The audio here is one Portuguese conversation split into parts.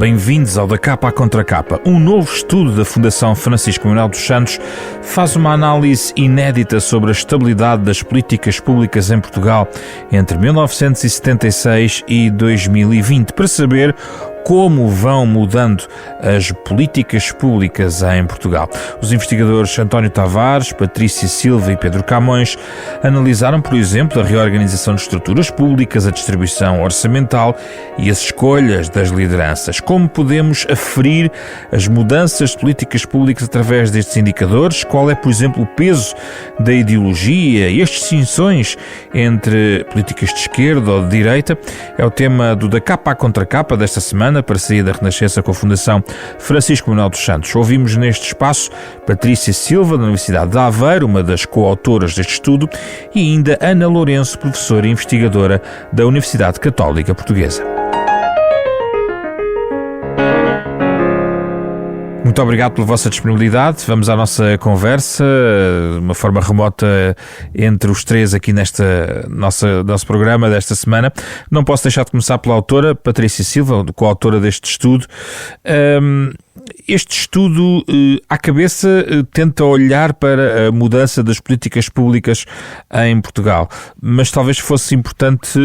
Bem-vindos ao Da Capa à Contra Capa. Um novo estudo da Fundação Francisco Manuel dos Santos faz uma análise inédita sobre a estabilidade das políticas públicas em Portugal entre 1976 e 2020, para saber como vão mudando as políticas públicas em Portugal. Os investigadores António Tavares, Patrícia Silva e Pedro Camões analisaram, por exemplo, a reorganização de estruturas públicas, a distribuição orçamental e as escolhas das lideranças. Como podemos aferir as mudanças de políticas públicas através destes indicadores? Qual é, por exemplo, o peso da ideologia e as distinções entre políticas de esquerda ou de direita? É o tema do Da Capa à Contra Capa desta semana, parceria da Renascença com a Fundação Francisco Manuel dos Santos. Ouvimos neste espaço Patrícia Silva, da Universidade de Aveiro, uma das coautoras deste estudo, e ainda Ana Lourenço, professora e investigadora da Universidade Católica Portuguesa. Muito obrigado pela vossa disponibilidade. Vamos à nossa conversa, de uma forma remota entre os três aqui nosso programa desta semana. Não posso deixar de começar pela autora, Patrícia Silva, coautora deste estudo. Este estudo, à cabeça, tenta olhar para a mudança das políticas públicas em Portugal, mas talvez fosse importante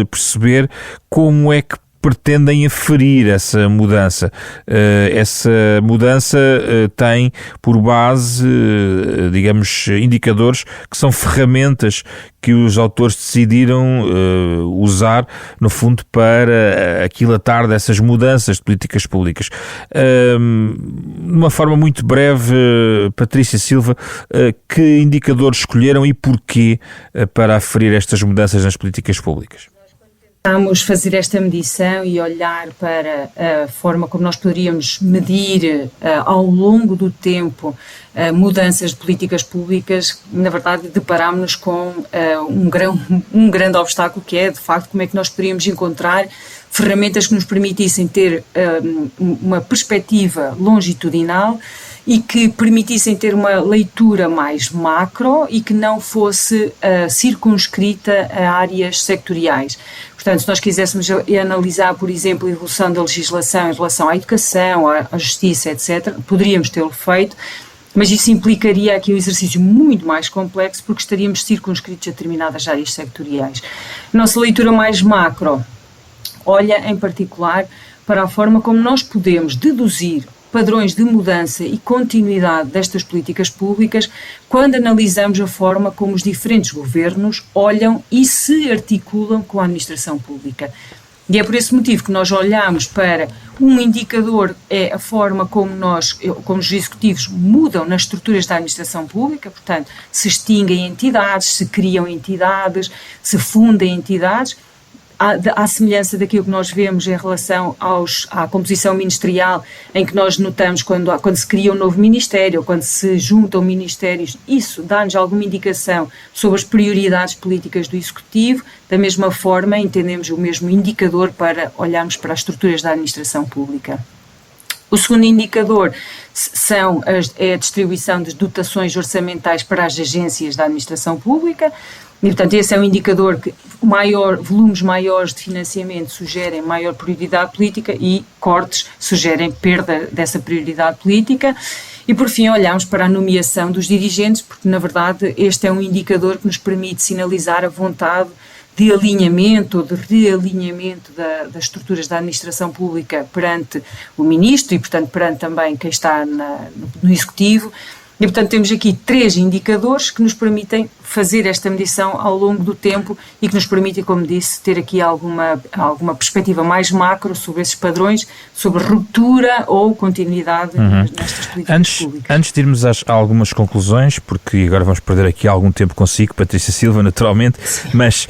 perceber como é que pretendem aferir essa mudança. Essa mudança tem por base, digamos, indicadores que são ferramentas que os autores decidiram usar, no fundo, para aquilatar dessas mudanças de políticas públicas. De uma forma muito breve, Patrícia Silva, que indicadores escolheram e porquê para aferir estas mudanças nas políticas públicas? Vamos fazer esta medição e olhar para a forma como nós poderíamos medir ao longo do tempo mudanças de políticas públicas. Na verdade, deparámos-nos com um grande obstáculo, que é, de facto, como é que nós poderíamos encontrar ferramentas que nos permitissem ter uma perspectiva longitudinal e que permitissem ter uma leitura mais macro e que não fosse circunscrita a áreas sectoriais. Portanto, se nós quiséssemos analisar, por exemplo, a evolução da legislação em relação à educação, à justiça, etc., poderíamos tê-lo feito, mas isso implicaria aqui um exercício muito mais complexo, porque estaríamos circunscritos a determinadas áreas sectoriais. Nossa leitura mais macro olha, em particular, para a forma como nós podemos deduzir padrões de mudança e continuidade destas políticas públicas quando analisamos a forma como os diferentes governos olham e se articulam com a administração pública. E é por esse motivo que nós olhamos para um indicador, é a forma como os executivos mudam nas estruturas da administração pública, portanto, se extinguem entidades, se criam entidades, se fundem entidades, à semelhança daquilo que nós vemos em relação à composição ministerial, em que nós notamos quando se cria um novo ministério, ou quando se juntam ministérios, isso dá-nos alguma indicação sobre as prioridades políticas do Executivo. Da mesma forma, entendemos o mesmo indicador para olharmos para as estruturas da administração pública. O segundo indicador é a distribuição das dotações orçamentais para as agências da administração pública. E, portanto, esse é um indicador que volumes maiores de financiamento sugerem maior prioridade política e cortes sugerem perda dessa prioridade política. E, por fim, olhamos para a nomeação dos dirigentes, porque, na verdade, este é um indicador que nos permite sinalizar a vontade de alinhamento ou de realinhamento das estruturas da administração pública perante o Ministro e, portanto, perante também quem está no Executivo. E, portanto, temos aqui 3 indicadores que nos permitem fazer esta medição ao longo do tempo e que nos permitem, como disse, ter aqui alguma perspectiva mais macro sobre esses padrões, sobre ruptura ou continuidade nestas políticas públicas. Antes de irmos a algumas conclusões, porque agora vamos perder aqui algum tempo consigo, Patrícia Silva, naturalmente, sim, mas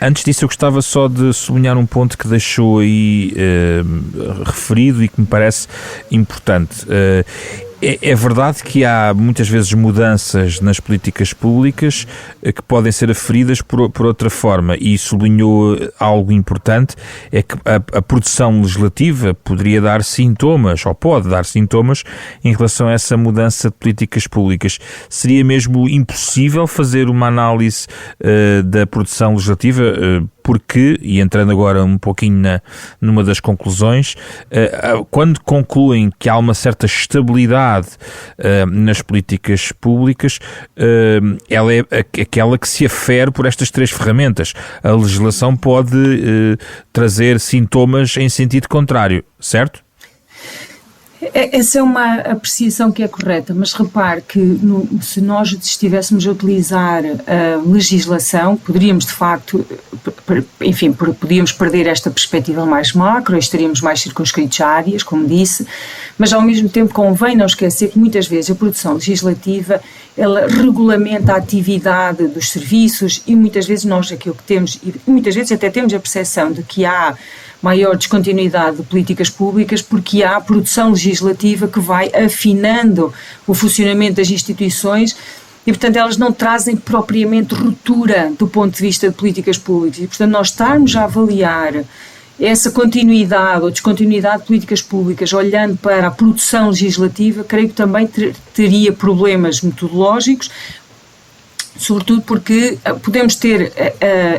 antes disso eu gostava só de sublinhar um ponto que deixou aí referido e que me parece importante. É verdade que há muitas vezes mudanças nas políticas públicas que podem ser aferidas por outra forma, e sublinhou algo importante, é que a produção legislativa poderia dar sintomas, ou pode dar sintomas, em relação a essa mudança de políticas públicas. Seria mesmo impossível fazer uma análise da produção legislativa, porque, e entrando agora um pouquinho numa das conclusões, quando concluem que há uma certa estabilidade nas políticas públicas, ela é aquela que se afere por estas três ferramentas. A legislação pode trazer sintomas em sentido contrário, certo? Essa é uma apreciação que é correta, mas repare que se nós estivéssemos a utilizar a legislação, poderíamos de facto, enfim, podíamos perder esta perspectiva mais macro, estaríamos mais circunscritos a áreas, como disse, mas ao mesmo tempo convém não esquecer que muitas vezes a produção legislativa, ela regulamenta a atividade dos serviços e muitas vezes nós aquilo que temos, e muitas vezes até temos a percepção de que há maior descontinuidade de políticas públicas porque há produção legislativa que vai afinando o funcionamento das instituições e, portanto, elas não trazem propriamente ruptura do ponto de vista de políticas públicas. E, portanto, nós estarmos a avaliar essa continuidade ou descontinuidade de políticas públicas olhando para a produção legislativa, creio que também teria problemas metodológicos, sobretudo porque podemos ter,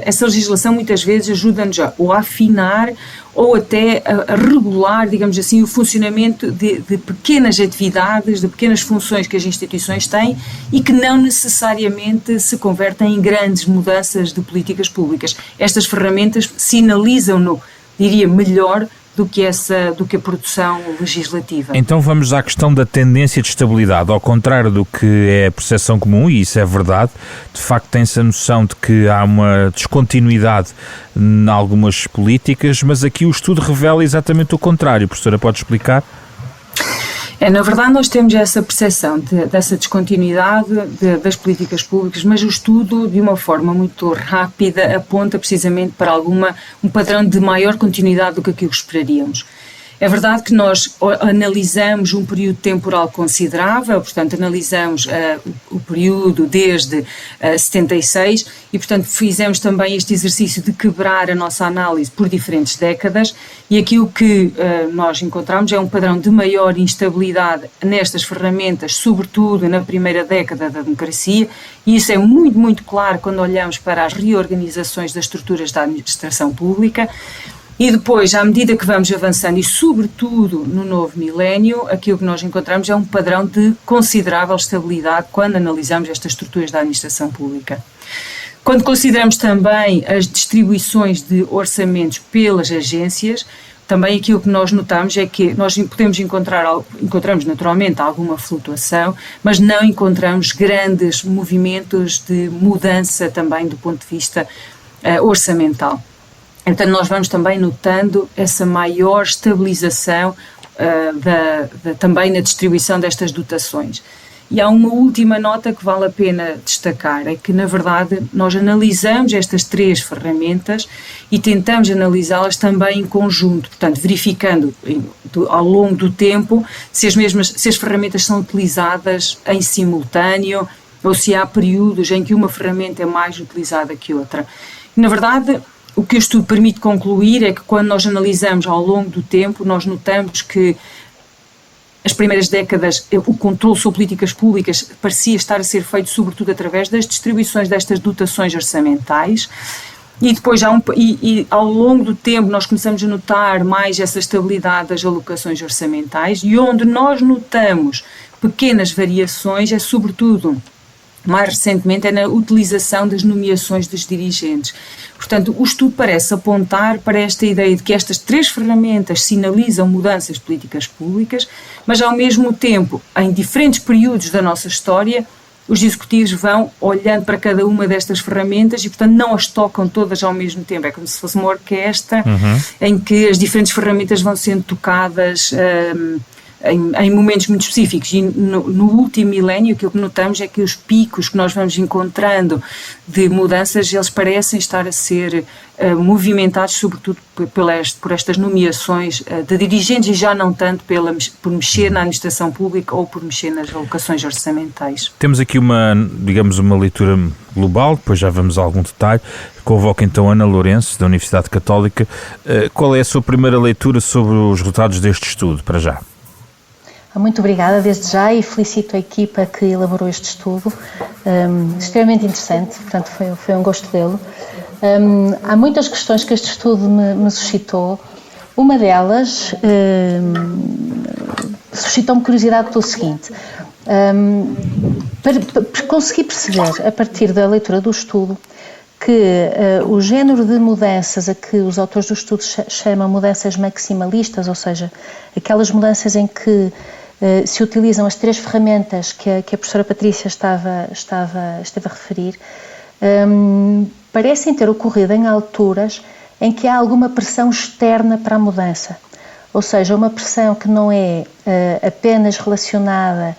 essa legislação muitas vezes ajuda-nos ou a afinar ou até a regular, digamos assim, o funcionamento de pequenas atividades, de pequenas funções que as instituições têm e que não necessariamente se convertem em grandes mudanças de políticas públicas. Estas ferramentas sinalizam-no, diria, melhor do que a produção legislativa. Então vamos à questão da tendência de estabilidade. Ao contrário do que é a percepção comum, e isso é verdade, de facto tem-se a noção de que há uma descontinuidade em algumas políticas, mas aqui o estudo revela exatamente o contrário. Professora, pode explicar? Na verdade nós temos essa percepção dessa descontinuidade das políticas públicas, mas o estudo, de uma forma muito rápida, aponta precisamente para um padrão de maior continuidade do que aquilo que esperaríamos. É verdade que nós analisamos um período temporal considerável, portanto analisamos o período desde 76 e portanto fizemos também este exercício de quebrar a nossa análise por diferentes décadas e aquilo que nós encontramos é um padrão de maior instabilidade nestas ferramentas, sobretudo na primeira década da democracia, e isso é muito, muito claro quando olhamos para as reorganizações das estruturas da administração pública. E depois, à medida que vamos avançando e sobretudo no novo milénio, aquilo que nós encontramos é um padrão de considerável estabilidade quando analisamos estas estruturas da administração pública. Quando consideramos também as distribuições de orçamentos pelas agências, também aquilo que nós notamos é que nós encontramos naturalmente alguma flutuação, mas não encontramos grandes movimentos de mudança também do ponto de vista orçamental. Então nós vamos também notando essa maior estabilização também na distribuição destas dotações. E há uma última nota que vale a pena destacar, é que na verdade nós analisamos estas três ferramentas e tentamos analisá-las também em conjunto, portanto verificando ao longo do tempo se as ferramentas são utilizadas em simultâneo ou se há períodos em que uma ferramenta é mais utilizada que outra. E, na verdade, o que o estudo permite concluir é que quando nós analisamos ao longo do tempo, nós notamos que as primeiras décadas o controle sobre políticas públicas parecia estar a ser feito sobretudo através das distribuições destas dotações orçamentais e depois ao longo do tempo nós começamos a notar mais essa estabilidade das alocações orçamentais e onde nós notamos pequenas variações é sobretudo mais recentemente é na utilização das nomeações dos dirigentes. Portanto, o estudo parece apontar para esta ideia de que estas três ferramentas sinalizam mudanças de políticas públicas, mas ao mesmo tempo, em diferentes períodos da nossa história, os executivos vão olhando para cada uma destas ferramentas e, portanto, não as tocam todas ao mesmo tempo. É como se fosse uma orquestra em que as diferentes ferramentas vão sendo tocadas em momentos muito específicos e no último milénio aquilo que notamos é que os picos que nós vamos encontrando de mudanças, eles parecem estar a ser movimentados sobretudo por estas nomeações de dirigentes e já não tanto por mexer na administração pública ou por mexer nas alocações orçamentais. Temos aqui uma leitura global, depois já vamos a algum detalhe. Convoco então Ana Lourenço, da Universidade Católica. Qual é a sua primeira leitura sobre os resultados deste estudo, para já? Muito obrigada desde já e felicito a equipa que elaborou este estudo, extremamente interessante, portanto foi um gosto lê-lo. Há muitas questões que este estudo me suscitou. Uma delas suscitou-me curiosidade pelo seguinte: para conseguir perceber, a partir da leitura do estudo, que o género de mudanças a que os autores do estudo chamam mudanças maximalistas, ou seja, aquelas mudanças em que se utilizam as 3 ferramentas que a professora Patrícia esteve a referir, parecem ter ocorrido em alturas em que há alguma pressão externa para a mudança, ou seja, uma pressão que não é apenas relacionada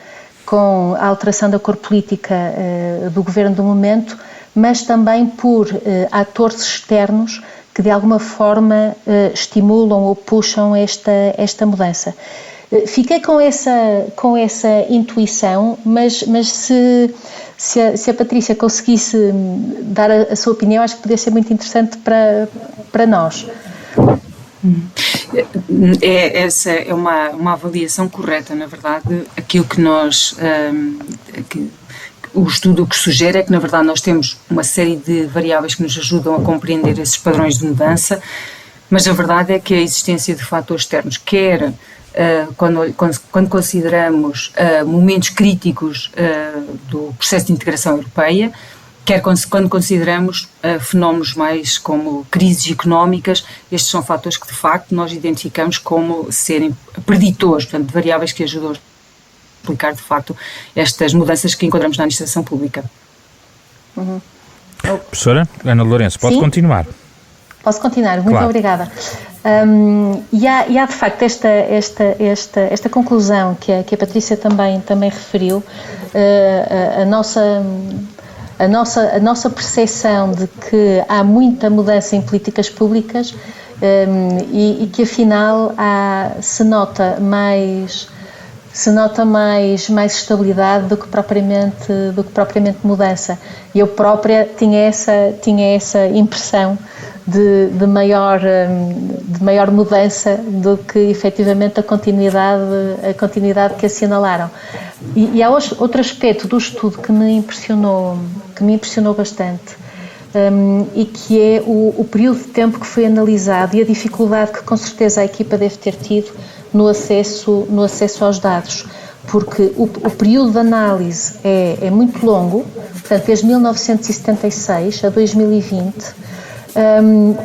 com a alteração da cor política do governo do momento, mas também por atores externos que de alguma forma estimulam ou puxam esta mudança. Fiquei com essa intuição, mas se a Patrícia conseguisse dar a sua opinião, acho que poderia ser muito interessante para nós. Essa é uma avaliação correta, na verdade. Aquilo que o estudo que sugere é que, na verdade, nós temos uma série de variáveis que nos ajudam a compreender esses padrões de mudança, mas a verdade é que a existência de fatores externos, quer quando consideramos momentos críticos do processo de integração europeia, quer quando consideramos fenómenos mais como crises económicas, estes são fatores que de facto nós identificamos como serem preditores, portanto variáveis que ajudam a explicar de facto estas mudanças que encontramos na administração pública. Professora Ana Lourenço, pode continuar. Posso continuar, muito claro. Obrigada. E há de facto esta conclusão que a Patrícia também referiu, a nossa percepção de que há muita mudança em políticas públicas e que afinal se nota mais estabilidade do que propriamente mudança. E eu própria tinha essa impressão de maior mudança do que efetivamente a continuidade que assinalaram. E há outro aspecto do estudo que me impressionou bastante, e que é o período de tempo que foi analisado e a dificuldade que com certeza a equipa deve ter tido no acesso aos dados, porque o período de análise é muito longo, portanto desde 1976 a 2020,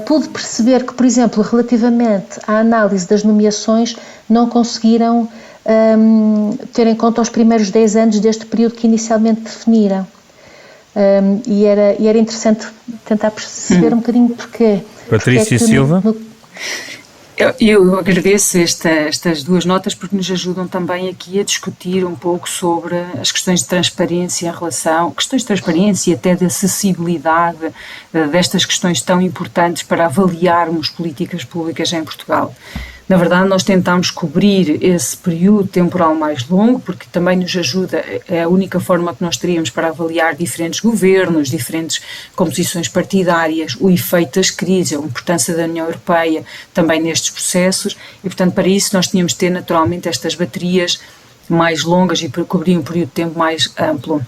pude perceber que, por exemplo, relativamente à análise das nomeações, não conseguiram ter em conta os primeiros 10 anos deste período que inicialmente definiram. E era interessante tentar perceber um bocadinho porquê. Patrícia Silva? Eu agradeço estas duas notas porque nos ajudam também aqui a discutir um pouco sobre as questões de transparência questões de transparência e até de acessibilidade destas questões tão importantes para avaliarmos políticas públicas em Portugal. Na verdade, nós tentámos cobrir esse período temporal mais longo, porque também nos ajuda, é a única forma que nós teríamos para avaliar diferentes governos, diferentes composições partidárias, o efeito das crises, a importância da União Europeia também nestes processos, e portanto para isso nós tínhamos de ter naturalmente estas baterias mais longas e cobrir um período de tempo mais amplo.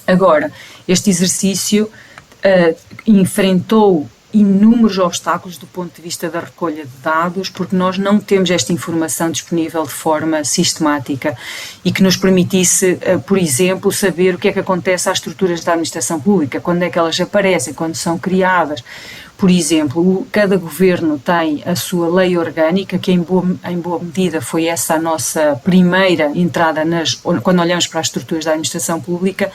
Agora, este exercício enfrentou inúmeros obstáculos do ponto de vista da recolha de dados, porque nós não temos esta informação disponível de forma sistemática e que nos permitisse, por exemplo, saber o que é que acontece às estruturas da administração pública, quando é que elas aparecem, quando são criadas. Por exemplo, cada governo tem a sua lei orgânica, que em boa medida foi essa a nossa primeira entrada quando olhamos para as estruturas da administração pública.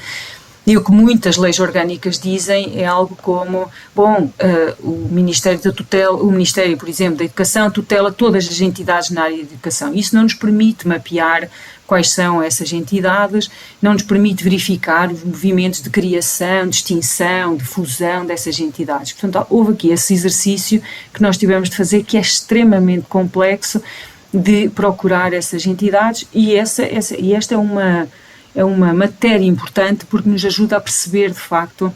E o que muitas leis orgânicas dizem é algo como, o Ministério da Tutela, o Ministério, por exemplo, da Educação tutela todas as entidades na área de educação. Isso não nos permite mapear quais são essas entidades, não nos permite verificar os movimentos de criação, de extinção, de fusão dessas entidades. Portanto, houve aqui esse exercício que nós tivemos de fazer, que é extremamente complexo, de procurar essas entidades, e esta é uma matéria importante porque nos ajuda a perceber, de facto,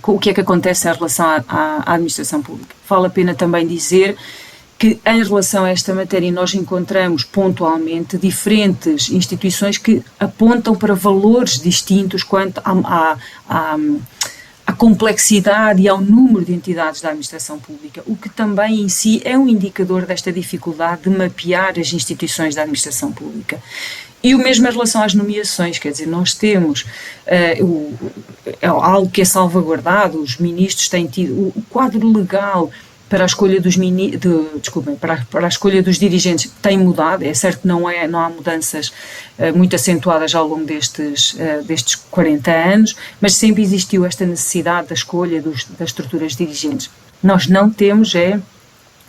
o que é que acontece em relação à administração pública. Vale a pena também dizer que, em relação a esta matéria, nós encontramos pontualmente diferentes instituições que apontam para valores distintos quanto à complexidade e ao número de entidades da administração pública, o que também em si é um indicador desta dificuldade de mapear as instituições da administração pública. E o mesmo em relação às nomeações, quer dizer, nós temos algo que é salvaguardado, os ministros têm tido o quadro legal para a escolha para a escolha dos dirigentes tem mudado. É certo que não há mudanças muito acentuadas ao longo destes 40 anos, mas sempre existiu esta necessidade da escolha das estruturas dirigentes. Nós não temos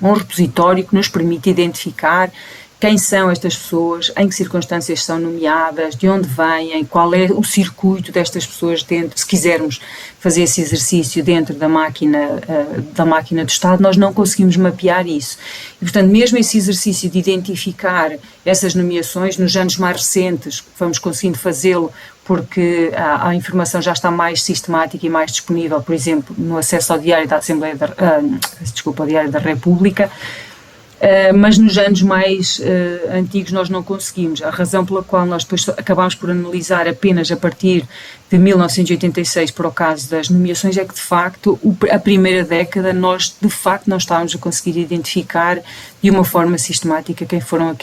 um repositório que nos permite identificar quem são estas pessoas, em que circunstâncias são nomeadas, de onde vêm, qual é o circuito destas pessoas dentro, se quisermos fazer esse exercício dentro da máquina do Estado, nós não conseguimos mapear isso. E, portanto, mesmo esse exercício de identificar essas nomeações, nos anos mais recentes, vamos conseguindo fazê-lo porque a informação já está mais sistemática e mais disponível, por exemplo, no acesso ao Diário da ao Diário da República, mas nos anos mais antigos nós não conseguimos. A razão pela qual nós depois acabámos por analisar apenas a partir de 1986 para o caso das nomeações é que, de facto, a primeira década nós, de facto, não estávamos a conseguir identificar de uma forma sistemática quem foram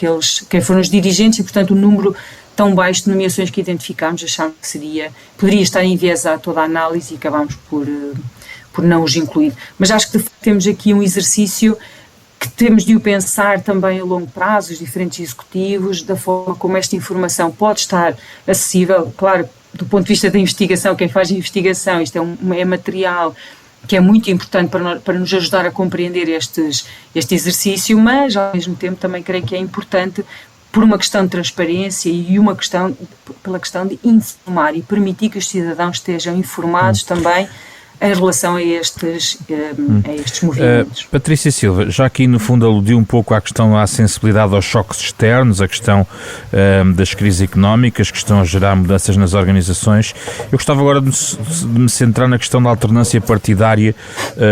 os dirigentes e, portanto, o número tão baixo de nomeações que identificámos achámos que poderia estar enviesado toda a análise e acabámos por não os incluir. Mas acho que, de facto, temos aqui um exercício que temos de o pensar também a longo prazo, os diferentes executivos, da forma como esta informação pode estar acessível. Claro, do ponto de vista da investigação, quem faz a investigação, isto é material que é muito importante para nos ajudar a compreender este exercício, mas ao mesmo tempo também creio que é importante por uma questão de transparência e pela questão de informar e permitir que os cidadãos estejam informados também em relação a estes movimentos. Patrícia Silva, já aqui no fundo aludiu um pouco à sensibilidade aos choques externos, a questão das crises económicas que estão a gerar mudanças nas organizações. Eu gostava agora de me centrar na questão da alternância partidária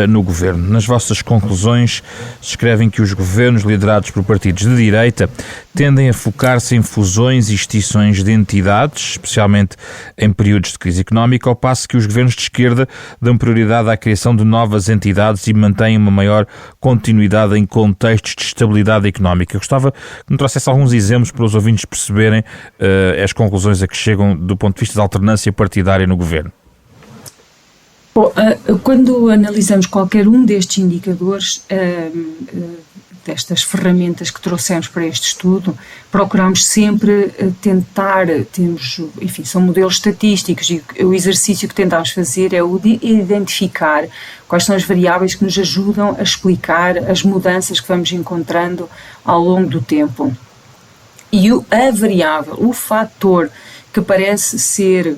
no governo. Nas vossas conclusões escrevem que os governos liderados por partidos de direita tendem a focar-se em fusões e extinções de entidades, especialmente em períodos de crise económica, ao passo que os governos de esquerda dão prioridade à criação de novas entidades e mantêm uma maior continuidade em contextos de estabilidade económica. Eu gostava que me trouxesse alguns exemplos para os ouvintes perceberem as conclusões a que chegam do ponto de vista da alternância partidária no governo. Bom, quando analisamos qualquer um destes indicadores, destas ferramentas que trouxemos para este estudo, procuramos sempre são modelos estatísticos e o exercício que tentamos fazer é o de identificar quais são as variáveis que nos ajudam a explicar as mudanças que vamos encontrando ao longo do tempo. E o fator que parece ser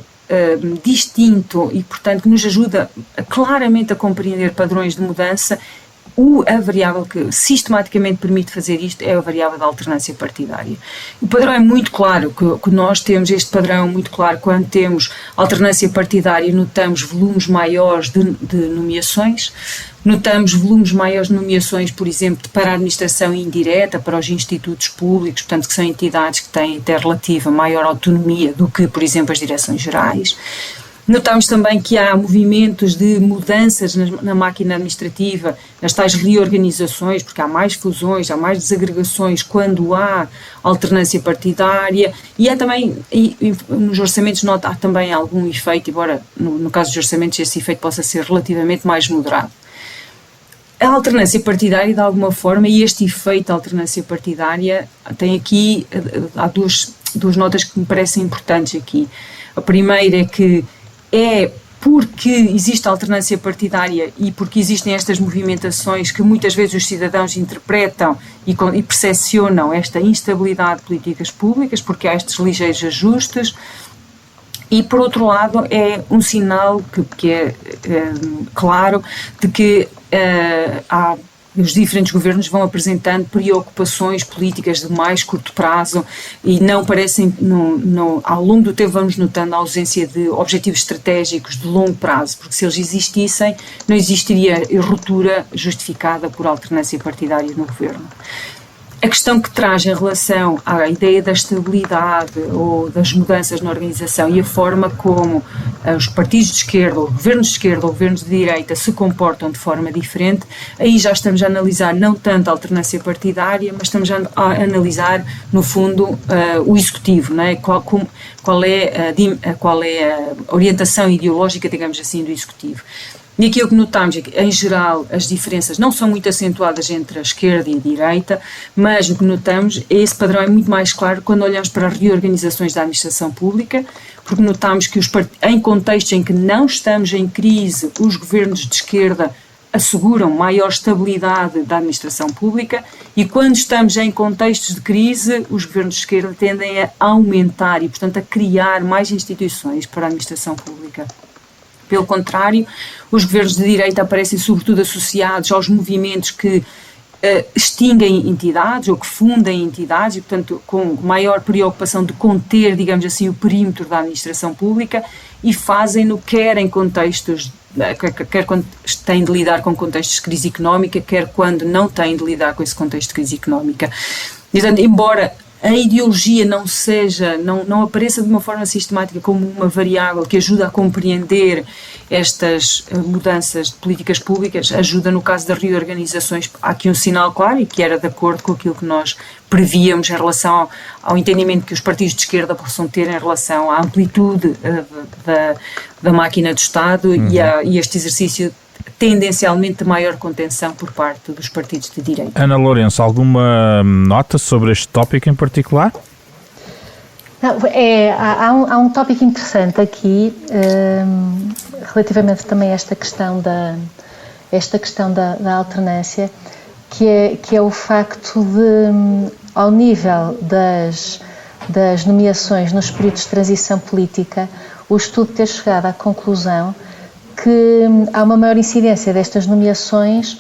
distinto e, portanto, que nos ajuda claramente a compreender padrões de mudança, a variável que sistematicamente permite fazer isto é a variável da alternância partidária. O padrão é muito claro, que nós temos este padrão muito claro quando temos alternância partidária, notamos volumes maiores de nomeações, notamos volumes maiores de nomeações, por exemplo, para a administração indireta, para os institutos públicos, portanto que são entidades que têm até relativa maior autonomia do que, por exemplo, as direções gerais. Notamos também que há movimentos de mudanças na máquina administrativa, nas tais reorganizações, porque há mais fusões, há mais desagregações quando há alternância partidária e há também, nos orçamentos há também algum efeito, embora no caso dos orçamentos esse efeito possa ser relativamente mais moderado. A alternância partidária, de alguma forma, e este efeito da alternância partidária, há duas notas que me parecem importantes aqui. A primeira é que porque existe alternância partidária e porque existem estas movimentações que muitas vezes os cidadãos interpretam e percepcionam esta instabilidade de políticas públicas, porque há estes ligeiros ajustes, e por outro lado é um sinal que é claro de que os diferentes governos vão apresentando preocupações políticas de mais curto prazo e ao longo do tempo vamos notando a ausência de objetivos estratégicos de longo prazo, porque se eles existissem, não existiria ruptura justificada por alternância partidária no governo. A questão que traz em relação à ideia da estabilidade ou das mudanças na organização e a forma como os partidos de esquerda, ou governos de esquerda ou governos de direita se comportam de forma diferente, aí já estamos a analisar não tanto a alternância partidária, mas estamos a analisar, no fundo, o executivo, não é? Qual é a orientação ideológica, digamos assim, do executivo. E aquilo que notamos é que, em geral, as diferenças não são muito acentuadas entre a esquerda e a direita, mas o que notamos é esse padrão é muito mais claro quando olhamos para as reorganizações da administração pública, porque notamos que em contextos em que não estamos em crise, os governos de esquerda asseguram maior estabilidade da administração pública e quando estamos em contextos de crise, os governos de esquerda tendem a aumentar e, portanto, a criar mais instituições para a administração pública. Pelo contrário, os governos de direita aparecem sobretudo associados aos movimentos que extinguem entidades ou que fundem entidades e, portanto, com maior preocupação de conter, digamos assim, o perímetro da administração pública e fazem-no quer em contextos, quer quando têm de lidar com contextos de crise económica, quer quando não têm de lidar com esse contexto de crise económica. E, portanto, embora a ideologia não apareça de uma forma sistemática como uma variável que ajuda a compreender estas mudanças de políticas públicas, ajuda no caso das reorganizações. Há aqui um sinal claro e que era de acordo com aquilo que nós prevíamos em relação ao entendimento que os partidos de esquerda possam ter em relação à amplitude da máquina do Estado e este exercício tendencialmente de maior contenção por parte dos partidos de direita. Ana Lourenço, alguma nota sobre este tópico em particular? Não, há um tópico interessante aqui, relativamente também a esta questão da alternância, que é o facto de, ao nível das nomeações nos períodos de transição política, o estudo ter chegado à conclusão que há uma maior incidência destas nomeações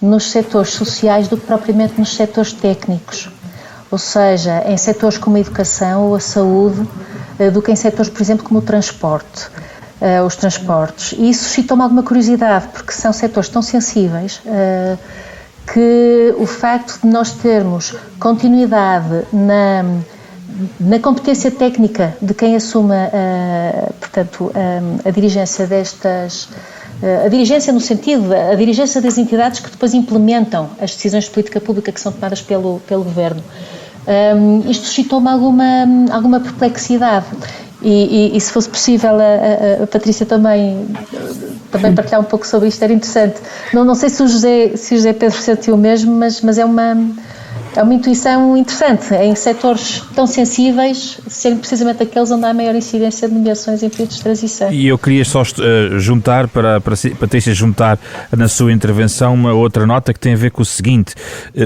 nos setores sociais do que propriamente nos setores técnicos, ou seja, em setores como a educação ou a saúde, do que em setores, por exemplo, como o transporte, os transportes. E isso suscitou-me alguma curiosidade, porque são setores tão sensíveis que o facto de nós termos continuidade na competência técnica de quem assume, portanto, a dirigência a dirigência no sentido a dirigência das entidades que depois implementam as decisões de política pública que são tomadas pelo Governo. Isto suscitou-me alguma perplexidade e se fosse possível a Patrícia também partilhar um pouco sobre isto, era interessante. Não sei se o José Pedro sentiu o mesmo, mas é uma intuição interessante, em setores tão sensíveis, serem precisamente aqueles onde há maior incidência de nomeações em períodos de transição. E eu queria só juntar, para Patrícia juntar na sua intervenção, uma outra nota que tem a ver com o seguinte: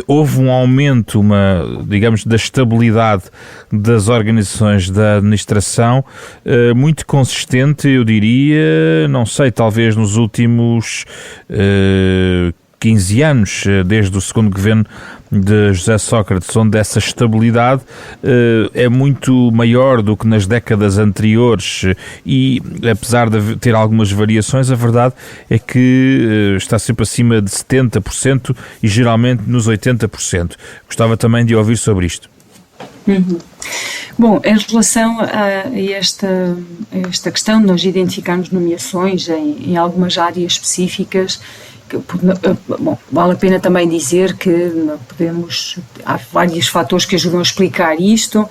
houve um aumento, digamos, da estabilidade das organizações da administração, muito consistente, eu diria, não sei, talvez nos últimos 15 anos, desde o segundo governo de José Sócrates, onde essa estabilidade é muito maior do que nas décadas anteriores e, apesar de ter algumas variações, a verdade é que está sempre acima de 70% e geralmente nos 80%. Gostava também de ouvir sobre isto. Bom, em relação a esta questão de nós identificarmos nomeações em algumas áreas específicas, bom, vale a pena também dizer que há vários fatores que ajudam a explicar isto.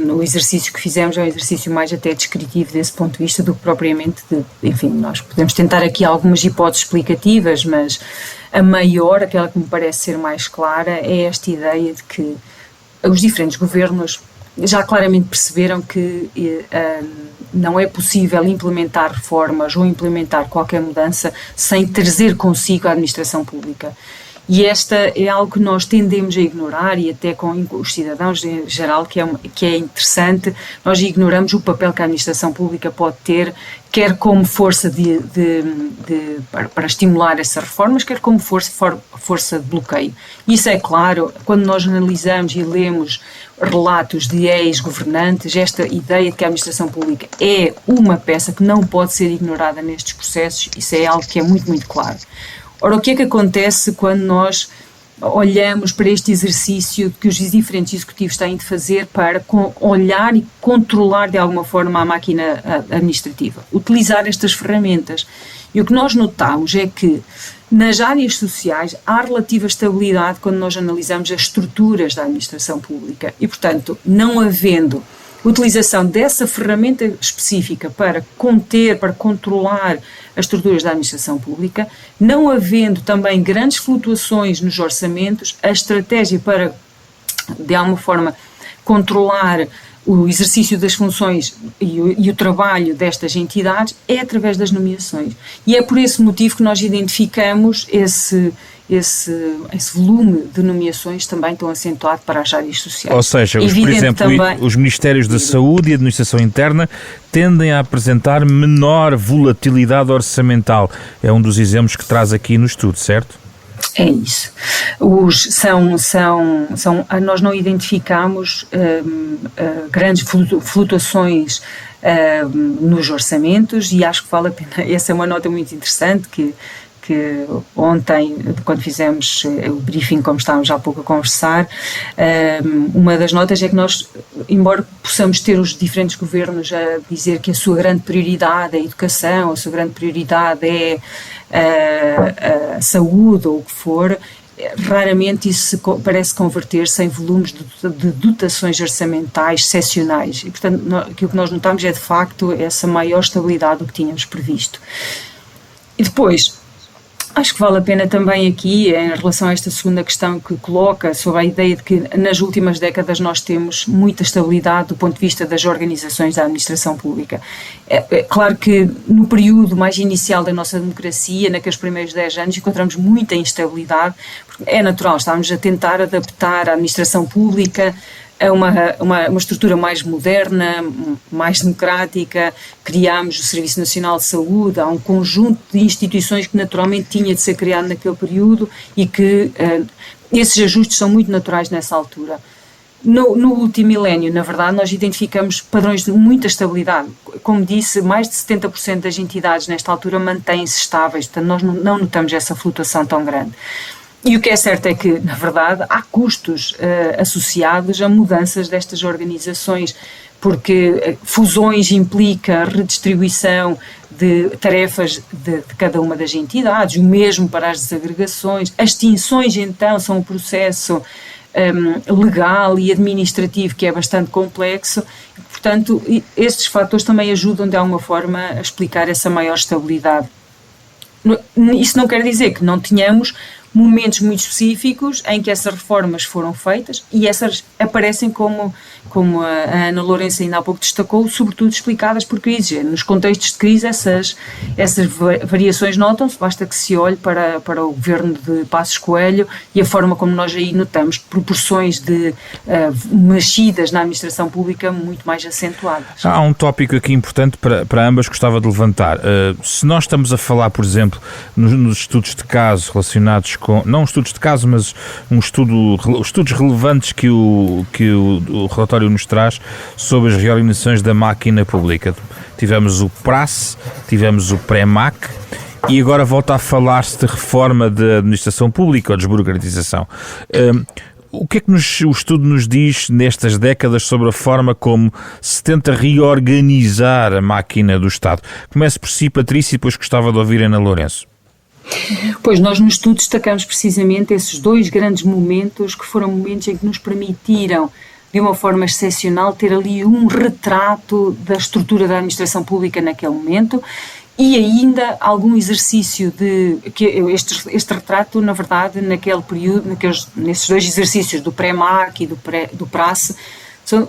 O exercício que fizemos é um exercício mais até descritivo desse ponto de vista do que propriamente enfim, nós podemos tentar aqui algumas hipóteses explicativas, mas a maior, aquela que me parece ser mais clara, é esta ideia de que os diferentes governos já claramente perceberam que não é possível implementar reformas ou implementar qualquer mudança sem trazer consigo a administração pública. E esta é algo que nós tendemos a ignorar, e até com os cidadãos em geral, que é interessante. Nós ignoramos o papel que a administração pública pode ter, quer como força para estimular essas reformas, quer como força de bloqueio. Isso é claro, quando nós analisamos e lemos relatos de ex-governantes, esta ideia de que a administração pública é uma peça que não pode ser ignorada nestes processos, isso é algo que é muito, muito claro. Ora, o que é que acontece quando nós olhamos para este exercício que os diferentes executivos têm de fazer para olhar e controlar de alguma forma a máquina administrativa, utilizar estas ferramentas. E o que nós notamos é que nas áreas sociais há relativa estabilidade quando nós analisamos as estruturas da administração pública e, portanto, não havendo utilização dessa ferramenta específica para conter, para controlar as estruturas da administração pública, não havendo também grandes flutuações nos orçamentos, a estratégia para, de alguma forma, controlar o exercício das funções e o trabalho destas entidades é através das nomeações. E é por esse motivo que nós identificamos esse volume de nomeações também tão acentuado para as áreas sociais. Ou seja, por exemplo, também, os Ministérios da Saúde e Administração Interna tendem a apresentar menor volatilidade orçamental. É um dos exemplos que traz aqui no estudo, certo? É isso. Nós não identificamos grandes flutuações nos orçamentos e acho que vale a pena. Essa é uma nota muito interessante que ontem, quando fizemos o briefing, como estávamos há pouco a conversar, uma das notas é que nós, embora possamos ter os diferentes governos a dizer que a sua grande prioridade é a educação, a sua grande prioridade é a saúde ou o que for, raramente isso parece converter-se em volumes de dotações orçamentais excepcionais e, portanto, aquilo que nós notamos é, de facto, essa maior estabilidade do que tínhamos previsto. E depois, acho que vale a pena também aqui, em relação a esta segunda questão que coloca, sobre a ideia de que nas últimas décadas nós temos muita estabilidade do ponto de vista das organizações da administração pública. É claro que no período mais inicial da nossa democracia, naqueles primeiros 10 anos, encontramos muita instabilidade, porque é natural, estávamos a tentar adaptar a administração pública a uma estrutura mais moderna, mais democrática, criámos o Serviço Nacional de Saúde, há um conjunto de instituições que naturalmente tinha de ser criado naquele período e que esses ajustes são muito naturais nessa altura. No último milénio, na verdade, nós identificamos padrões de muita estabilidade. Como disse, mais de 70% das entidades nesta altura mantêm-se estáveis, portanto nós não notamos essa flutuação tão grande. E o que é certo é que, na verdade, há custos associados a mudanças destas organizações, porque fusões implica redistribuição de tarefas de cada uma das entidades, o mesmo para as desagregações. As extinções, então, são um processo legal e administrativo que é bastante complexo, e, portanto, estes fatores também ajudam, de alguma forma, a explicar essa maior estabilidade. Isso não quer dizer que não tenhamos momentos muito específicos em que essas reformas foram feitas e essas aparecem como a Ana Lourenço ainda há pouco destacou, sobretudo explicadas por crise. Nos contextos de crise essas variações notam-se, basta que se olhe para o governo de Passos Coelho e a forma como nós aí notamos proporções de mexidas na administração pública muito mais acentuadas. Há um tópico aqui importante para ambas que gostava de levantar. Se nós estamos a falar, por exemplo, nos estudos de caso relacionados com, não estudos de caso, mas estudos relevantes que o relatório nos traz sobre as reorganizações da máquina pública. Tivemos o PRAS, tivemos o PREMAC e agora volta a falar-se de reforma da administração pública ou desburocratização. O que é que o estudo nos diz nestas décadas sobre a forma como se tenta reorganizar a máquina do Estado? Comece por si, Patrícia, e depois gostava de ouvir Ana Lourenço. Pois, nós no estudo destacamos precisamente esses dois grandes momentos que foram momentos em que nos permitiram, de uma forma excepcional, ter ali um retrato da estrutura da administração pública naquele momento e ainda algum exercício que este retrato, na verdade, naquele período, nesses dois exercícios do pré-MAC e do PRAS,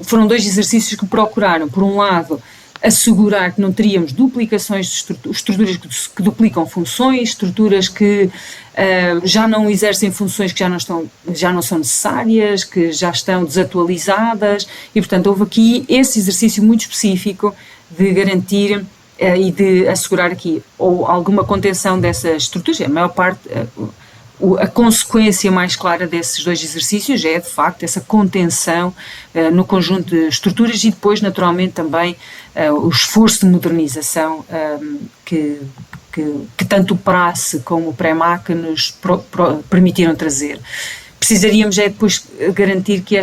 foram dois exercícios que procuraram, por um lado, assegurar que não teríamos duplicações de estruturas que duplicam funções, estruturas que já não exercem funções que já não são necessárias, que já estão desatualizadas e, portanto, houve aqui esse exercício muito específico de garantir e de assegurar aqui ou alguma contenção dessas estruturas. A maior parte, a consequência mais clara desses dois exercícios é, de facto, essa contenção no conjunto de estruturas e depois, naturalmente, também o esforço de modernização que tanto o PRAS como o PREMAC nos permitiram trazer. precisaríamos é depois garantir que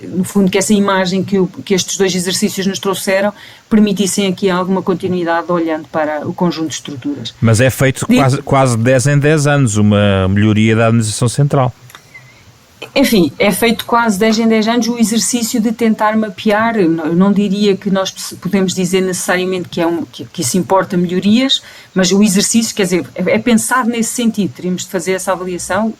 no fundo, que essa imagem que estes 2 exercícios nos trouxeram permitissem aqui alguma continuidade olhando para o conjunto de estruturas. Mas é feito quase 10 em 10 anos, uma melhoria da administração central. Enfim, é feito quase 10 em 10 anos o exercício de tentar mapear. Eu não diria que nós podemos dizer necessariamente que isso importa melhorias, mas o exercício, quer dizer, é pensado nesse sentido. Teríamos de fazer essa avaliação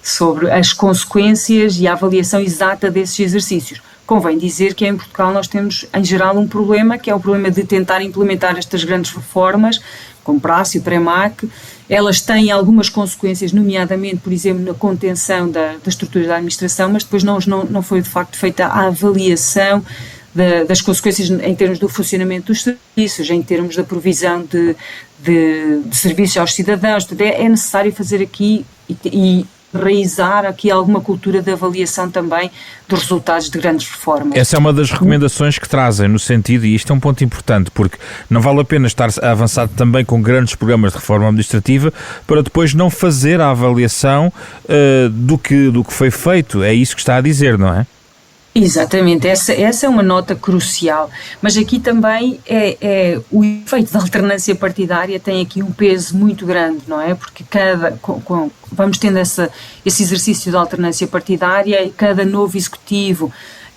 sobre as consequências e a avaliação exata desses exercícios. Convém dizer que em Portugal nós temos, em geral, um problema, que é o problema de tentar implementar estas grandes reformas, como Prácio, Premac. Elas têm algumas consequências, nomeadamente, por exemplo, na contenção das estruturas da administração, mas depois não foi, de facto, feita a avaliação das consequências em termos do funcionamento dos serviços, em termos da provisão de serviços aos cidadãos. Portanto, é necessário fazer aqui e raizar aqui alguma cultura de avaliação também dos resultados de grandes reformas. Essa é uma das recomendações que trazem no sentido, e isto é um ponto importante, porque não vale a pena estar avançado também com grandes programas de reforma administrativa para depois não fazer a avaliação do que foi feito. É isso que está a dizer, não é? Exatamente, essa é uma nota crucial, mas aqui também o efeito da alternância partidária tem aqui um peso muito grande, não é? Porque vamos tendo esse exercício de alternância partidária e cada novo executivo,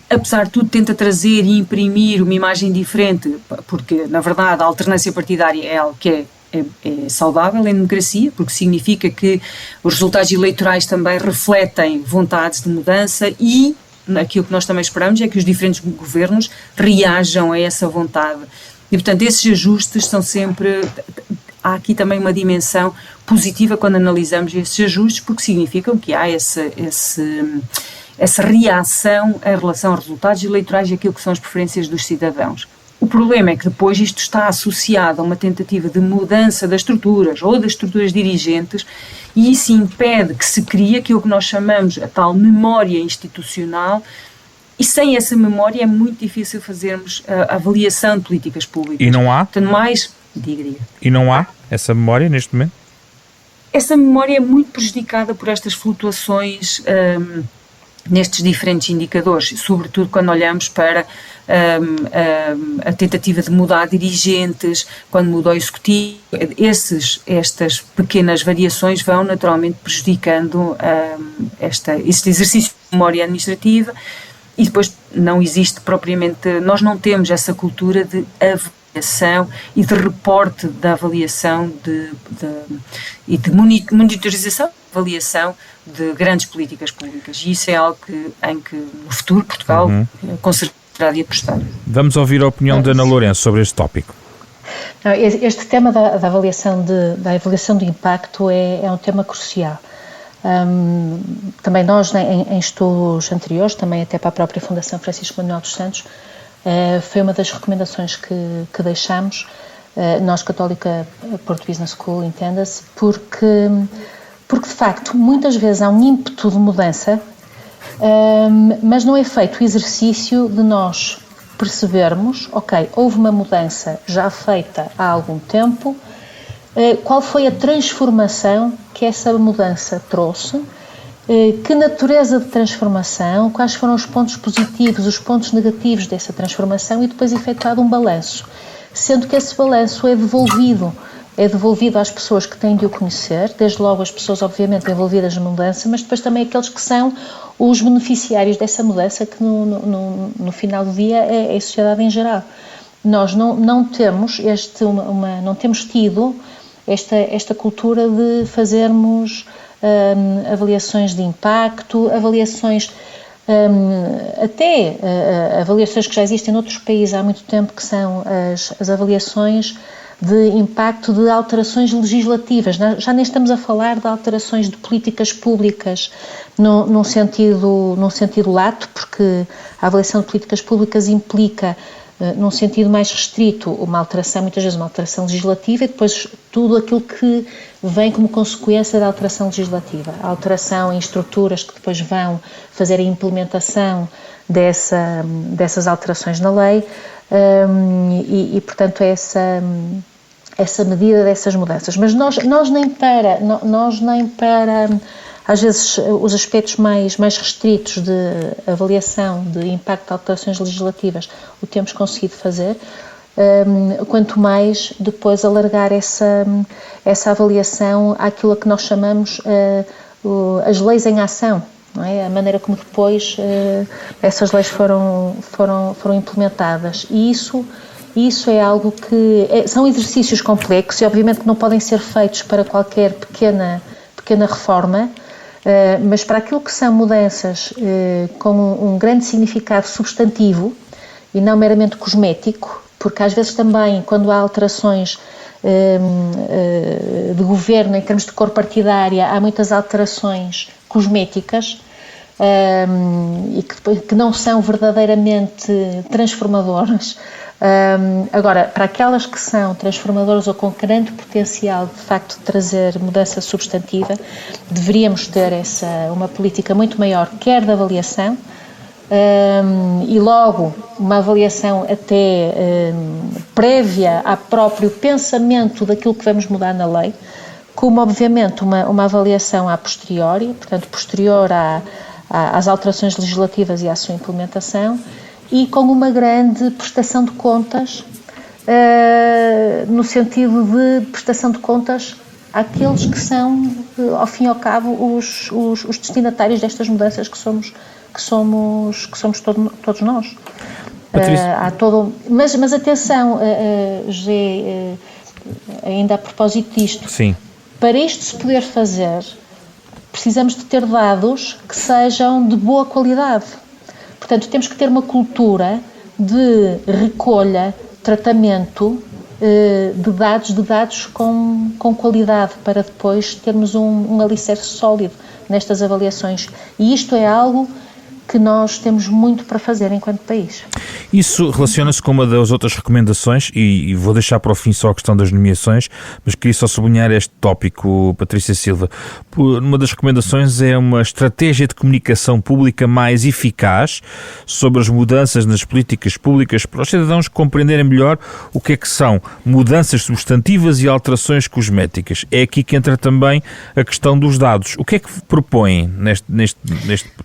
apesar de tudo, tenta trazer e imprimir uma imagem diferente, porque na verdade a alternância partidária é algo que é saudável em democracia, porque significa que os resultados eleitorais também refletem vontades de mudança e aquilo que nós também esperamos é que os diferentes governos reajam a essa vontade. E, portanto, esses ajustes são sempre... Há aqui também uma dimensão positiva quando analisamos esses ajustes, porque significam que há essa reação em relação aos resultados eleitorais e aquilo que são as preferências dos cidadãos. O problema é que depois isto está associado a uma tentativa de mudança das estruturas ou das estruturas dirigentes e isso impede que se crie aquilo que nós chamamos a tal memória institucional e sem essa memória é muito difícil fazermos a avaliação de políticas públicas. E não há? Portanto, diga. E não há essa memória neste momento? Essa memória é muito prejudicada por estas flutuações nestes diferentes indicadores, sobretudo quando olhamos para a tentativa de mudar dirigentes, quando mudou o executivo, estas pequenas variações vão naturalmente prejudicando este exercício de memória administrativa e depois não existe propriamente, nós não temos essa cultura de avaliação e de reporte da avaliação e de monitorização, avaliação de grandes políticas públicas e isso é algo em que no futuro Portugal com certeza terá de apostar. Vamos ouvir a opinião de Ana Lourenço sobre este tópico. Este tema da avaliação de impacto é um tema crucial. Também nós, em estudos anteriores, também até para a própria Fundação Francisco Manuel dos Santos, foi uma das recomendações que deixámos, nós Católica Porto Business School, entenda-se, porque de facto muitas vezes há um ímpeto de mudança, mas não é feito o exercício de nós percebermos, ok, houve uma mudança já feita há algum tempo, qual foi a transformação que essa mudança trouxe, que natureza de transformação, quais foram os pontos positivos, os pontos negativos dessa transformação e depois efetuado um balanço, sendo que esse balanço é devolvido às pessoas que têm de o conhecer, desde logo as pessoas obviamente envolvidas na mudança, mas depois também aqueles que são os beneficiários dessa mudança, que no final do dia é a sociedade em geral. Nós não temos não temos tido esta cultura de fazermos avaliações de impacto, avaliações avaliações que já existem noutros países há muito tempo, que são as avaliações de impacto de alterações legislativas. Já nem estamos a falar de alterações de políticas públicas num sentido lato, porque a avaliação de políticas públicas implica, num sentido mais restrito, muitas vezes uma alteração legislativa e depois tudo aquilo que vem como consequência da alteração legislativa. A alteração em estruturas que depois vão fazer a implementação dessas alterações na lei portanto, essa essa medida dessas mudanças. Mas nós nem para às vezes os aspectos mais restritos de avaliação de impacto de alterações legislativas o temos conseguido fazer, quanto mais depois alargar essa avaliação àquilo que nós chamamos as leis em ação, não é? A maneira como depois essas leis foram implementadas. E isso é algo que são exercícios complexos e obviamente que não podem ser feitos para qualquer pequena reforma, mas para aquilo que são mudanças com um grande significado substantivo e não meramente cosmético, porque às vezes também quando há alterações de governo em termos de cor partidária, há muitas alterações cosméticas e que não são verdadeiramente transformadoras. Agora, para aquelas que são transformadoras ou com grande potencial de facto de trazer mudança substantiva, deveríamos ter uma política muito maior, quer de avaliação, e logo uma avaliação até prévia ao próprio pensamento daquilo que vamos mudar na lei, como obviamente uma avaliação a posteriori, portanto posterior às alterações legislativas e à sua implementação, e com uma grande prestação de contas, no sentido de prestação de contas àqueles que são, ao fim e ao cabo, os destinatários destas mudanças que somos todos nós. Mas atenção, José, ainda a propósito disto, sim. Para isto se poder fazer, precisamos de ter dados que sejam de boa qualidade. Portanto, temos que ter uma cultura de recolha, tratamento de dados com qualidade, para depois termos um alicerce sólido nestas avaliações. E isto é algo que nós temos muito para fazer enquanto país. Isso relaciona-se com uma das outras recomendações, e vou deixar para o fim só a questão das nomeações, mas queria só sublinhar este tópico, Patrícia Silva. Uma das recomendações é uma estratégia de comunicação pública mais eficaz sobre as mudanças nas políticas públicas para os cidadãos compreenderem melhor o que é que são mudanças substantivas e alterações cosméticas. É aqui que entra também a questão dos dados. O que é que propõem neste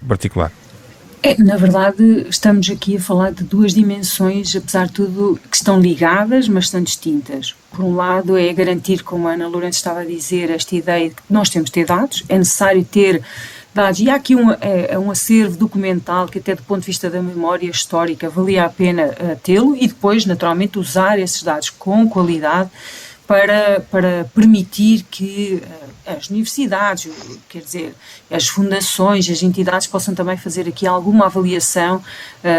particular? Na verdade, estamos aqui a falar de duas dimensões, apesar de tudo, que estão ligadas, mas são distintas. Por um lado, é garantir, como a Ana Lourenço estava a dizer, esta ideia de que nós temos de ter dados, é necessário ter dados, e há aqui um acervo documental que até do ponto de vista da memória histórica valia a pena tê-lo, e depois, naturalmente, usar esses dados com qualidade para permitir que as universidades, quer dizer, as fundações, as entidades possam também fazer aqui alguma avaliação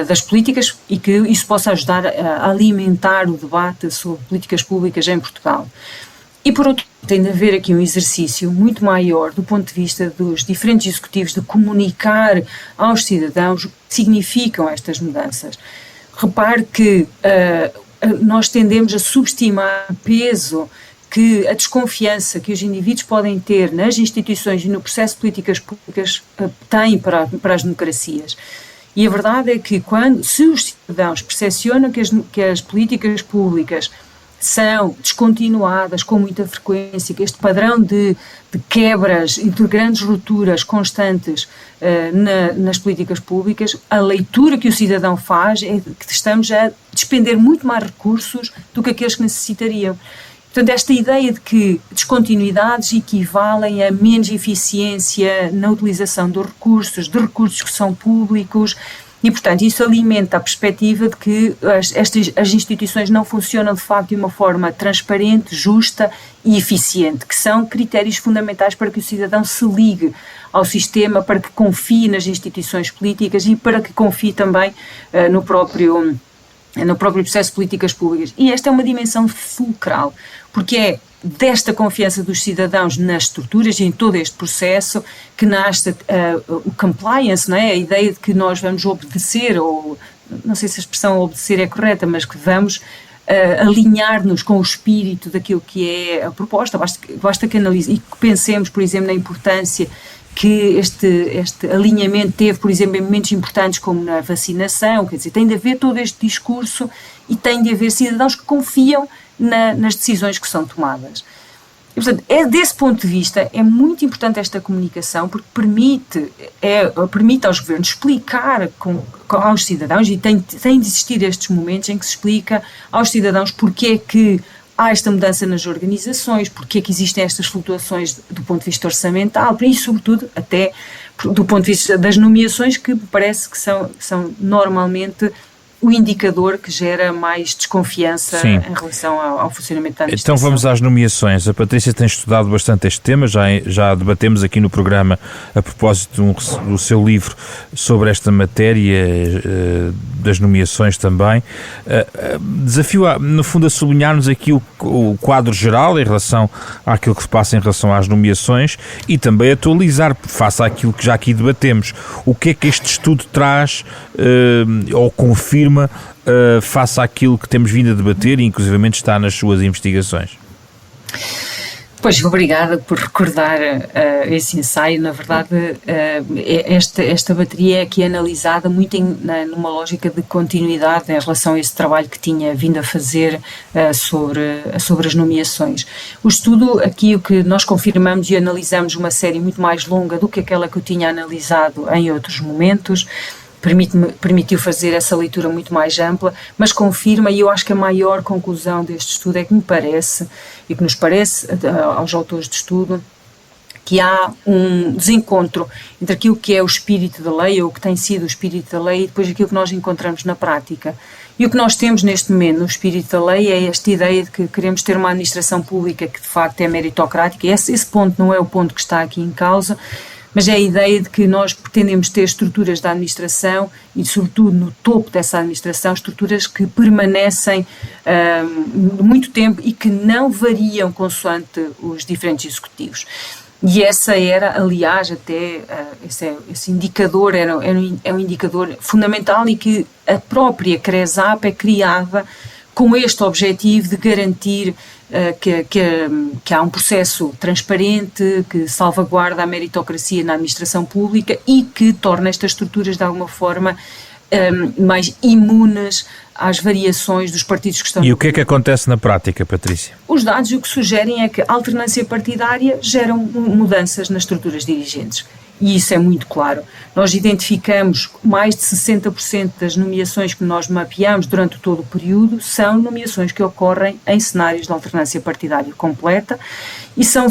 das políticas e que isso possa ajudar a alimentar o debate sobre políticas públicas em Portugal. E por outro lado, tem de haver aqui um exercício muito maior do ponto de vista dos diferentes executivos de comunicar aos cidadãos o que significam estas mudanças. Repare que nós tendemos a subestimar o peso que a desconfiança que os indivíduos podem ter nas instituições e no processo de políticas públicas tem para as democracias. E a verdade é que se os cidadãos percepcionam que as políticas públicas são descontinuadas com muita frequência, que este padrão de quebras e de grandes rupturas constantes nas políticas públicas, a leitura que o cidadão faz é que estamos a despender muito mais recursos do que aqueles que necessitariam. Portanto, esta ideia de que descontinuidades equivalem a menos eficiência na utilização de recursos que são públicos, e, portanto, isso alimenta a perspectiva de que as instituições não funcionam, de facto, de uma forma transparente, justa e eficiente, que são critérios fundamentais para que o cidadão se ligue ao sistema, para que confie nas instituições políticas e para que confie também no próprio processo de políticas públicas. E esta é uma dimensão fulcral, porque é desta confiança dos cidadãos nas estruturas e em todo este processo que nasce o compliance, não é? A ideia de que nós vamos obedecer, ou não sei se a expressão obedecer é correta, mas que vamos alinhar-nos com o espírito daquilo que é a proposta. Basta que analise e que pensemos, por exemplo, na importância que este alinhamento teve, por exemplo, em momentos importantes como na vacinação. Quer dizer, tem de haver todo este discurso e tem de haver cidadãos que confiam nas decisões que são tomadas. E, portanto, desse ponto de vista, é muito importante esta comunicação, porque permite aos governos explicar aos cidadãos, e tem de existir estes momentos em que se explica aos cidadãos porque é que há esta mudança nas organizações, porque é que existem estas flutuações do ponto de vista orçamental, e sobretudo até do ponto de vista das nomeações, que me parece que são normalmente o indicador que gera mais desconfiança em relação ao funcionamento da administração. Então vamos às nomeações. A Patrícia tem estudado bastante este tema, já debatemos aqui no programa a propósito do seu livro sobre esta matéria, das nomeações também. Desafio, no fundo, a sublinhar-nos aqui o quadro geral em relação àquilo que se passa em relação às nomeações e também atualizar, face àquilo que já aqui debatemos. O que é que este estudo traz ou confirma face àquilo que temos vindo a debater e inclusivamente está nas suas investigações? Pois, obrigada por recordar esse ensaio. Na verdade, esta bateria é aqui analisada muito numa lógica de continuidade em relação a esse trabalho que tinha vindo a fazer sobre as nomeações. O estudo, aqui o que nós confirmamos e analisamos uma série muito mais longa do que aquela que eu tinha analisado em outros momentos, permitiu fazer essa leitura muito mais ampla, mas confirma, e eu acho que a maior conclusão deste estudo é que me parece, e que nos parece aos autores de estudo, que há um desencontro entre aquilo que é o espírito da lei, ou o que tem sido o espírito da lei, e depois aquilo que nós encontramos na prática. E o que nós temos neste momento no espírito da lei é esta ideia de que queremos ter uma administração pública que de facto é meritocrática, e esse ponto não é o ponto que está aqui em causa, mas é a ideia de que nós pretendemos ter estruturas da administração e, sobretudo, no topo dessa administração, estruturas que permanecem muito tempo e que não variam consoante os diferentes executivos. E essa era, aliás, até esse indicador é um indicador fundamental e que a própria CRESAP é criada com este objetivo de garantir que há um processo transparente, que salvaguarda a meritocracia na administração pública e que torna estas estruturas de alguma forma mais imunes às variações dos partidos que estão. E o que é que acontece na prática, Patrícia? Os dados o que sugerem é que a alternância partidária gera mudanças nas estruturas dirigentes. E isso é muito claro. Nós identificamos mais de 60% das nomeações que nós mapeamos durante todo o período são nomeações que ocorrem em cenários de alternância partidária completa e são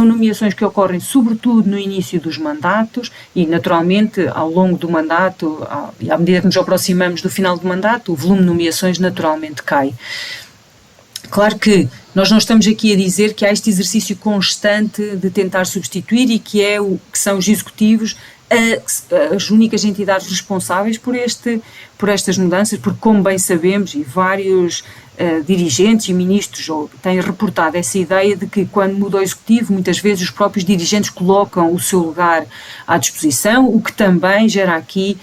nomeações que ocorrem sobretudo no início dos mandatos e naturalmente ao longo do mandato, e à medida que nos aproximamos do final do mandato, o volume de nomeações naturalmente cai. Claro que nós não estamos aqui a dizer que há este exercício constante de tentar substituir e que são os executivos as únicas entidades responsáveis por estas mudanças, porque como bem sabemos e vários dirigentes e ministros têm reportado essa ideia de que quando muda o executivo muitas vezes os próprios dirigentes colocam o seu lugar à disposição, o que também gera aqui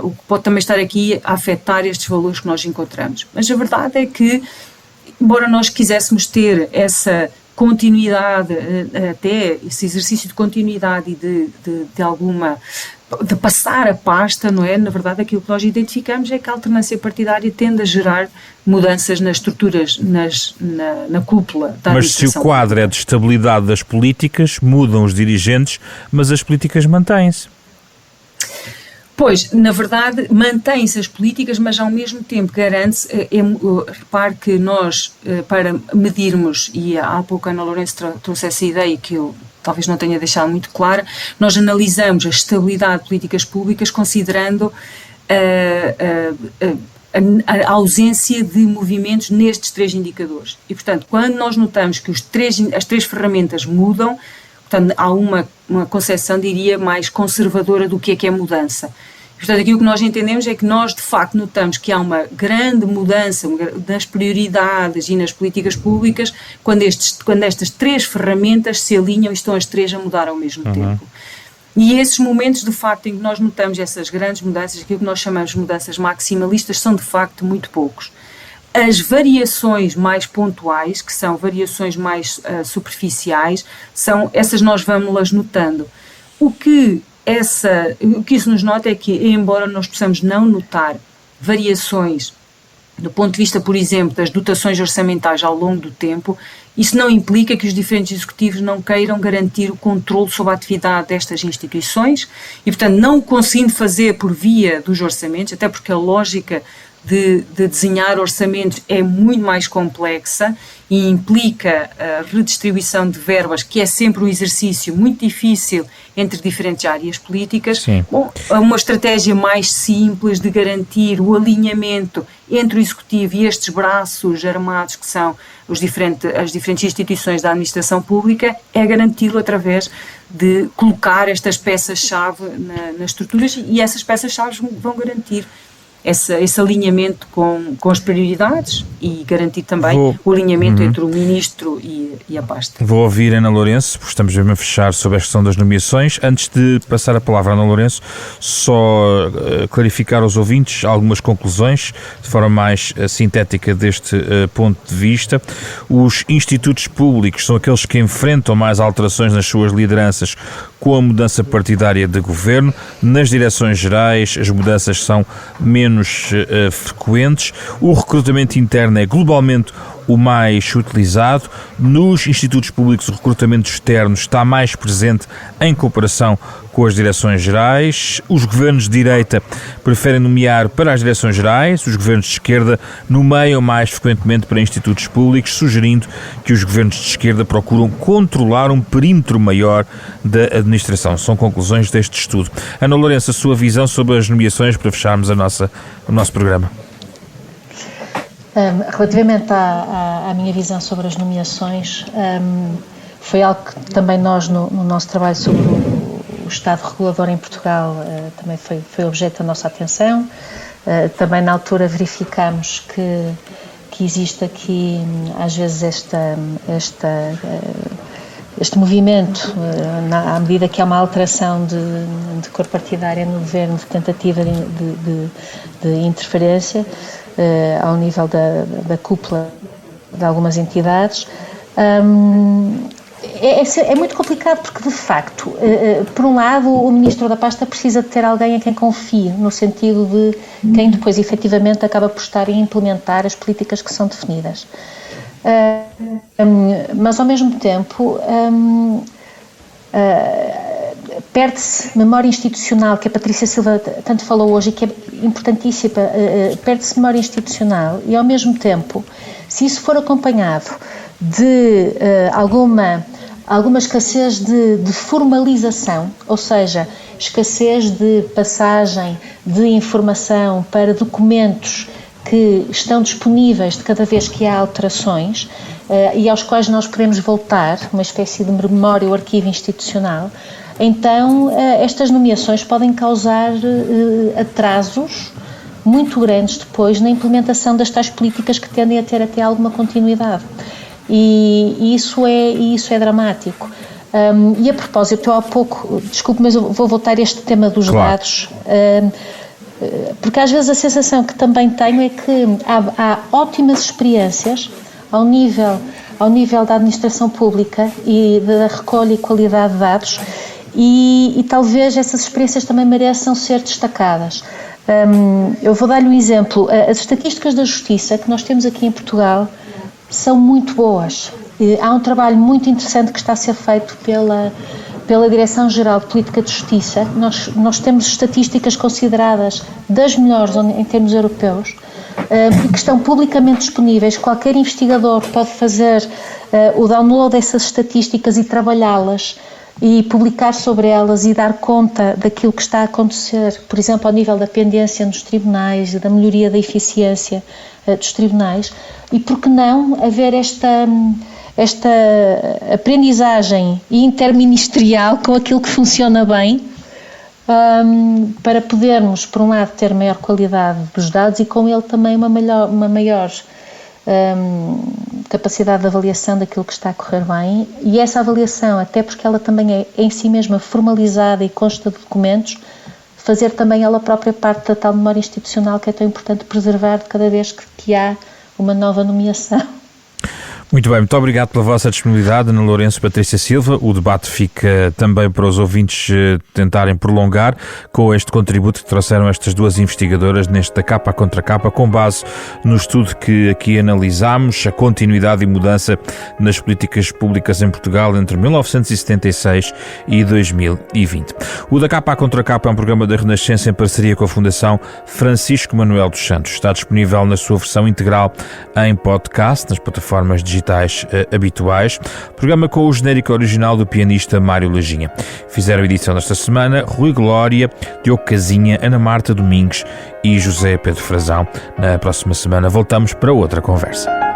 o que pode também estar aqui a afetar estes valores que nós encontramos. Mas a verdade é que, embora nós quiséssemos ter essa continuidade, até esse exercício de continuidade e de passar a pasta, não é? Na verdade, aquilo que nós identificamos é que a alternância partidária tende a gerar mudanças nas estruturas, na cúpula da administração. Mas se o quadro é de estabilidade das políticas, mudam os dirigentes, mas as políticas mantêm-se. Pois, na verdade, mantém-se as políticas, mas ao mesmo tempo garante-se, repare que nós, para medirmos, e há pouco a Ana Lourenço trouxe essa ideia que eu talvez não tenha deixado muito clara, nós analisamos a estabilidade de políticas públicas considerando a ausência de movimentos nestes três indicadores. E, portanto, quando nós notamos que as três ferramentas mudam, portanto, há uma concepção, diria, mais conservadora do que é mudança. Portanto, aqui o que nós entendemos é que nós, de facto, notamos que há uma grande mudança nas prioridades e nas políticas públicas quando estas três ferramentas se alinham e estão as três a mudar ao mesmo tempo. E esses momentos, de facto, em que nós notamos essas grandes mudanças, aquilo que nós chamamos de mudanças maximalistas, são, de facto, muito poucos. As variações mais pontuais, que são variações mais superficiais, essas nós vamos-las notando. O que isso nos nota é que, embora nós possamos não notar variações do ponto de vista, por exemplo, das dotações orçamentais ao longo do tempo, isso não implica que os diferentes executivos não queiram garantir o controle sobre a atividade destas instituições e, portanto, não o conseguindo fazer por via dos orçamentos, até porque a lógica de desenhar orçamentos é muito mais complexa e implica a redistribuição de verbas, que é sempre um exercício muito difícil entre diferentes áreas políticas. Sim. Bom, uma estratégia mais simples de garantir o alinhamento entre o Executivo e estes braços armados que são as diferentes instituições da administração pública é garanti-lo através de colocar estas peças-chave nas estruturas, e essas peças-chave vão garantir esse alinhamento com as prioridades e garantir também o alinhamento entre o Ministro e a pasta. Vou ouvir Ana Lourenço, porque estamos mesmo a fechar sobre a questão das nomeações. Antes de passar a palavra a Ana Lourenço, só clarificar aos ouvintes algumas conclusões, de forma mais sintética deste ponto de vista. Os institutos públicos são aqueles que enfrentam mais alterações nas suas lideranças com a mudança partidária de governo. Nas direções gerais, as mudanças são menos frequentes. O recrutamento interno é globalmente o mais utilizado. Nos institutos públicos, o recrutamento externo está mais presente em comparação com as direções gerais. Os governos de direita preferem nomear para as direções gerais, os governos de esquerda nomeiam mais frequentemente para institutos públicos, sugerindo que os governos de esquerda procuram controlar um perímetro maior da administração. São conclusões deste estudo. Ana Lourenço, a sua visão sobre as nomeações para fecharmos o nosso programa. Relativamente à minha visão sobre as nomeações, foi algo que também nós, no nosso trabalho sobre o Estado regulador em Portugal, também foi objeto da nossa atenção. Também na altura verificámos que existe aqui, às vezes, este movimento, à medida que há uma alteração de cor partidária no governo, de tentativa de interferência, ao nível da cúpula de algumas entidades. É muito complicado porque, de facto, por um lado, o Ministro da Pasta precisa de ter alguém em quem confie, no sentido de quem depois, efetivamente, acaba por estar a implementar as políticas que são definidas. Mas, ao mesmo tempo, perde-se memória institucional, que a Patrícia Silva tanto falou hoje e que é importantíssima, perde-se memória institucional e, ao mesmo tempo, se isso for acompanhado de alguma escassez de formalização, ou seja, escassez de passagem de informação para documentos que estão disponíveis de cada vez que há alterações e aos quais nós podemos voltar, uma espécie de memória ou arquivo institucional, então estas nomeações podem causar atrasos muito grandes depois na implementação das tais políticas que tendem a ter até alguma continuidade. E isso é dramático. E a propósito, eu há pouco, desculpe, mas eu vou voltar a este tema dos dados, porque às vezes a sensação que também tenho é que há ótimas experiências ao nível da administração pública e da recolha e qualidade de dados e talvez essas experiências também mereçam ser destacadas. Eu vou dar-lhe um exemplo. As estatísticas da Justiça que nós temos aqui em Portugal são muito boas. Há um trabalho muito interessante que está a ser feito pela Direção-Geral de Política de Justiça. Nós temos estatísticas consideradas das melhores em termos europeus e que estão publicamente disponíveis. Qualquer investigador pode fazer o download dessas estatísticas e trabalhá-las e publicar sobre elas e dar conta daquilo que está a acontecer, por exemplo, ao nível da pendência nos tribunais, da melhoria da eficiência dos tribunais, e por que não haver esta aprendizagem interministerial com aquilo que funciona bem, para podermos, por um lado, ter maior qualidade dos dados e com ele também uma maior capacidade de avaliação daquilo que está a correr bem, e essa avaliação, até porque ela também é em si mesma formalizada e consta de documentos, fazer também ela própria parte da tal memória institucional que é tão importante preservar de cada vez que há uma nova nomeação. Muito bem, muito obrigado pela vossa disponibilidade, Ana Lourenço, Patrícia Silva. O debate fica também para os ouvintes tentarem prolongar com este contributo que trouxeram estas duas investigadoras neste da Capa contra Capa, com base no estudo que aqui analisámos, a continuidade e mudança nas políticas públicas em Portugal entre 1976 e 2020. O da Capa contra Capa é um programa da Renascença em parceria com a Fundação Francisco Manuel dos Santos. Está disponível na sua versão integral em podcast, nas plataformas digitais habituais. Programa com o genérico original do pianista Mário Lajinha. Fizeram a edição desta semana Rui Glória, Diogo Casinha, Ana Marta Domingues e José Pedro Frazão. Na próxima semana voltamos para outra conversa.